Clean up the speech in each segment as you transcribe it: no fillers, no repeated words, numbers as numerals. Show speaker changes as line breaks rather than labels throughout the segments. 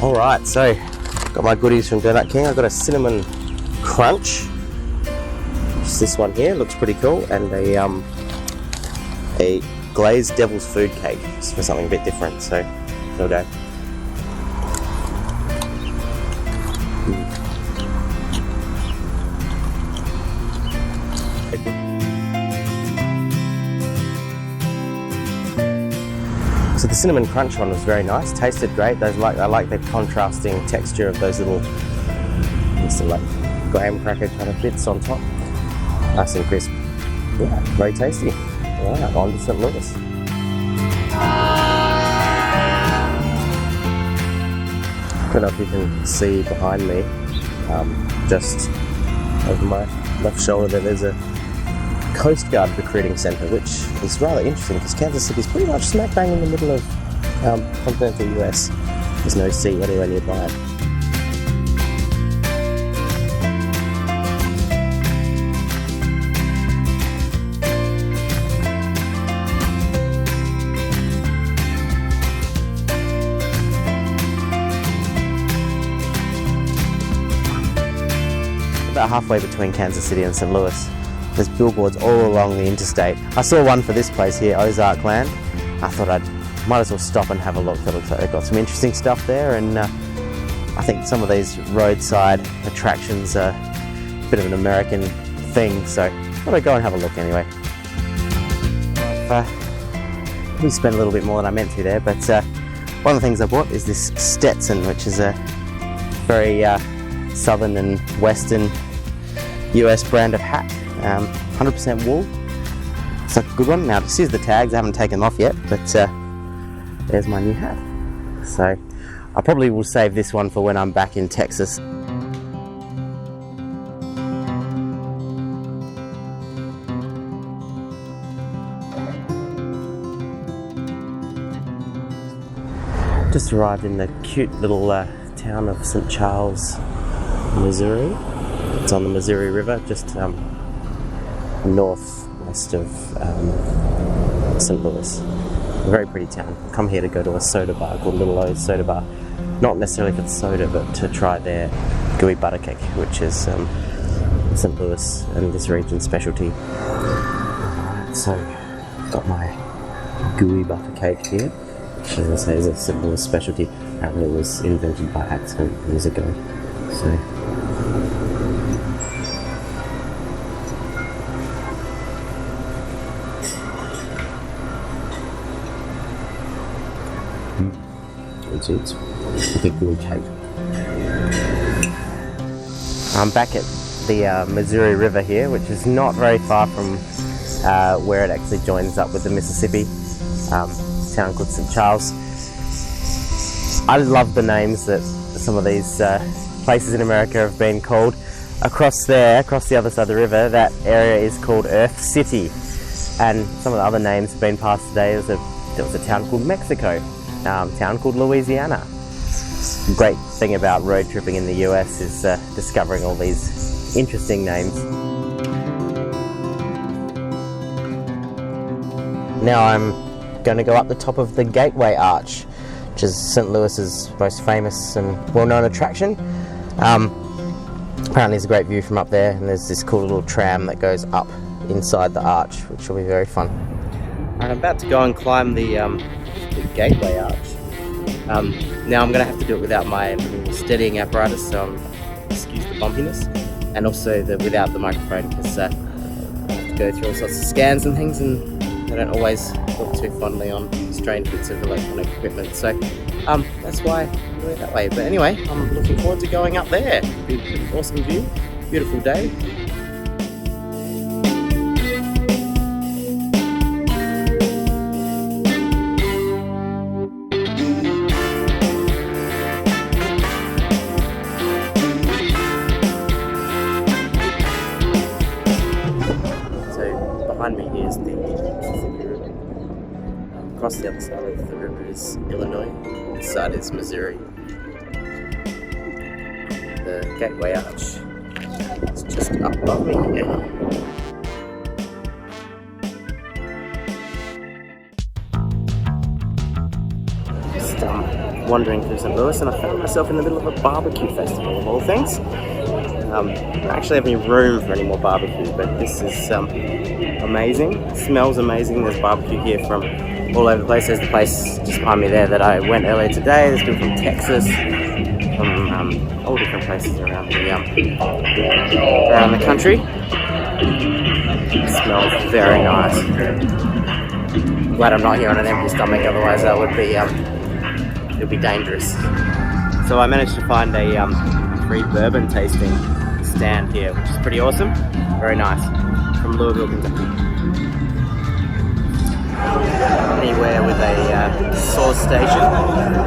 Alright, so got my goodies from Donut King. I've got a cinnamon crunch. Just this one here, looks pretty cool, and a glazed devil's food cake, just for something a bit different, so it'll go. So the cinnamon crunch one was very nice, tasted great. I like the contrasting texture of those little like graham cracker kind of bits on top. Nice and crisp. Yeah, very tasty. Alright, on to St. Louis. I don't know if you can see behind me, just over my left shoulder there's a Coast Guard recruiting centre, which is rather interesting because Kansas City is pretty much smack bang in the middle of continental US. There's no sea anywhere nearby. About halfway between Kansas City and St. Louis. There's billboards all along the interstate. I saw one for this place here, Ozark Land. I thought might as well stop and have a look. It looks like they've got some interesting stuff there, and I think some of these roadside attractions are a bit of an American thing, so I thought I'd go and have a look anyway. I've probably spent a little bit more than I meant to there, but one of the things I bought is this Stetson, which is a very southern and western US brand of hat. 100% wool. It's a good one. Now this is the tags, I haven't taken them off yet, but there's my new hat. So I probably will save this one for when I'm back in Texas. Just arrived in the cute little town of St. Charles, Missouri. It's on the Missouri River, just northwest of St. Louis. A very pretty town. Come here to go to a soda bar called Little O's Soda Bar. Not necessarily for the soda, but to try their gooey butter cake, which is St. Louis and this region's specialty. So, got my gooey butter cake here, which as I say is a St. Louis specialty. Apparently it was invented by accident years ago. So. It's a gooey cake. I'm back at the Missouri River here, which is not very far from where it actually joins up with the Mississippi. A town called St. Charles. I love the names that some of these places in America have been called. Across the other side of the river, that area is called Earth City, and some of the other names have been passed today. There was a town called Mexico. Town called Louisiana. The great thing about road tripping in the US is discovering all these interesting names. Now I'm going to go up the top of the Gateway Arch, which is St. Louis's most famous and well-known attraction. Apparently there's a great view from up there, and there's this cool little tram that goes up inside the arch, which will be very fun. I'm about to go and climb the Gateway Arch. Now I'm going to have to do it without my little steadying apparatus, so excuse the bumpiness, and also without the microphone, because I have to go through all sorts of scans and things, and I don't always look too fondly on strange bits of electronic equipment, so that's why I'm doing it that way. But anyway, I'm looking forward to going up there. It'll be an awesome view, beautiful day. Behind me here is the Mississippi River. Across the other side of the river is Illinois. This side is Missouri. The Gateway Arch is just up above me here. Just wandering through St. Louis, and I found myself in the middle of a barbecue festival of all things. I don't actually have any room for any more barbecue, but this is amazing. It smells amazing. There's barbecue here from all over the place. There's the place just behind me there that I went earlier today. There's people from Texas, from all different places around the country. It smells very nice. I'm glad I'm not here on an empty stomach, otherwise that would be it would be dangerous. So I managed to find a free bourbon tasting stand here, which is pretty awesome. Very nice. From Louisville, Kentucky. Anywhere with a sauce station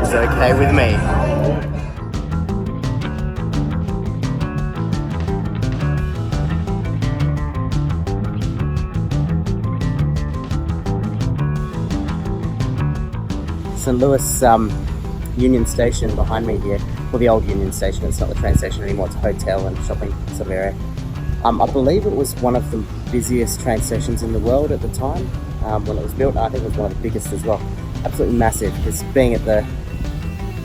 is okay with me. St. Louis Union Station behind me here, well, the old Union Station, it's not the train station anymore, it's a hotel and shopping sort of area. I believe it was one of the busiest train stations in the world at the time. When it was built, I think it was one of the biggest as well. Absolutely massive, because being at the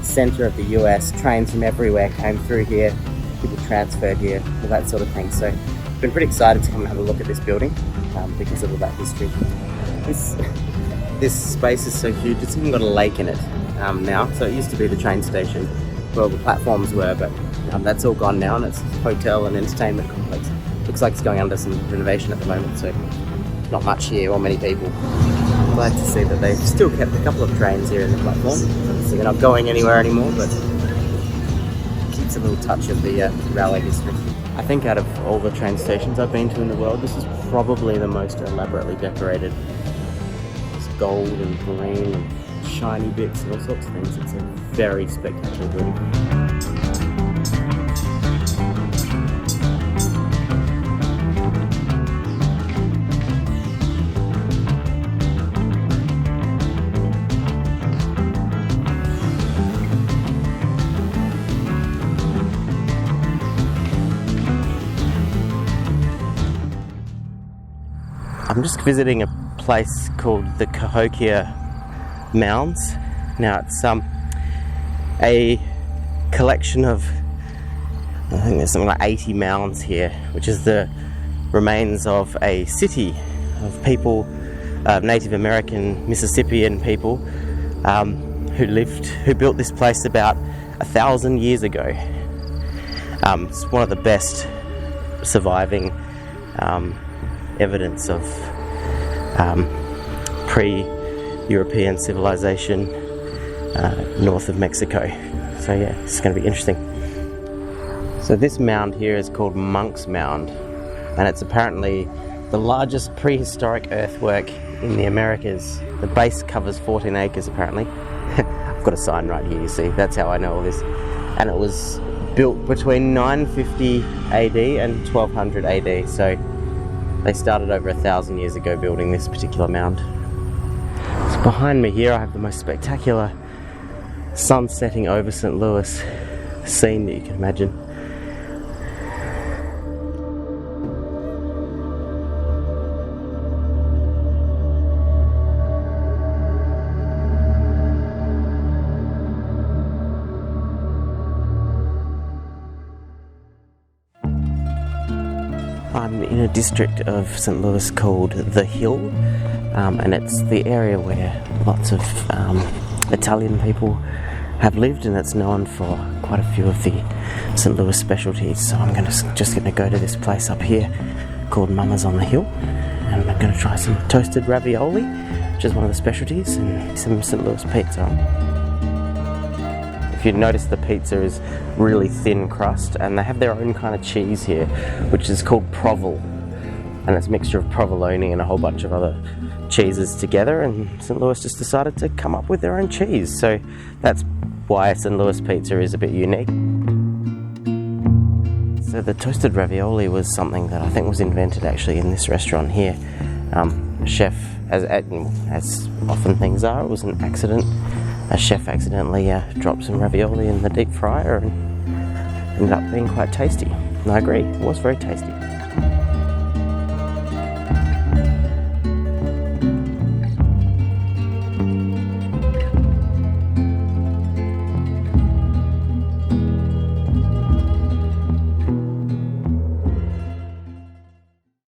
centre of the US, trains from everywhere came through here, people transferred here, all that sort of thing. So I've been pretty excited to come and have a look at this building because of all that history. This space is so huge, it's even got a lake in it now. So it used to be the train station where the platforms were, but that's all gone now, and it's a hotel and entertainment complex. Looks like it's going under some renovation at the moment, so not much here or many people. I'm glad to see that they've still kept a couple of trains here in the platform. So they're not going anywhere anymore, but it keeps a little touch of the railway history. I think out of all the train stations I've been to in the world, this is probably the most elaborately decorated. Gold and green and shiny bits and all sorts of things. It's a very spectacular building. I'm just visiting a place called the Cahokia Mounds. Now it's a collection of, I think there's something like 80 mounds here, which is the remains of a city of people, Native American Mississippian people who built this place about 1,000 years ago. It's one of the best surviving evidence of pre-European civilization north of Mexico. So yeah, it's going to be interesting. So this mound here is called Monk's Mound, and it's apparently the largest prehistoric earthwork in the Americas. The base covers 14 acres apparently. I've got a sign right here, you see, that's how I know all this. And it was built between 950 AD and 1200 AD, so they started over 1,000 years ago building this particular mound. So behind me here I have the most spectacular sun setting over St. Louis scene that you can imagine. I'm in a district of St. Louis called The Hill, and it's the area where lots of Italian people have lived, and it's known for quite a few of the St. Louis specialties. So I'm just going to go to this place up here called Mama's on the Hill, and I'm going to try some toasted ravioli, which is one of the specialties, and some St. Louis pizza. If you notice, the pizza is really thin crust, and they have their own kind of cheese here, which is called Provel, and it's a mixture of provolone and a whole bunch of other cheeses together, and St. Louis just decided to come up with their own cheese, so that's why St. Louis pizza is a bit unique. So the toasted ravioli was something that I think was invented actually in this restaurant here. A chef, as often things are, it was an accident. A chef accidentally dropped some ravioli in the deep fryer and ended up being quite tasty. And I agree, it was very tasty.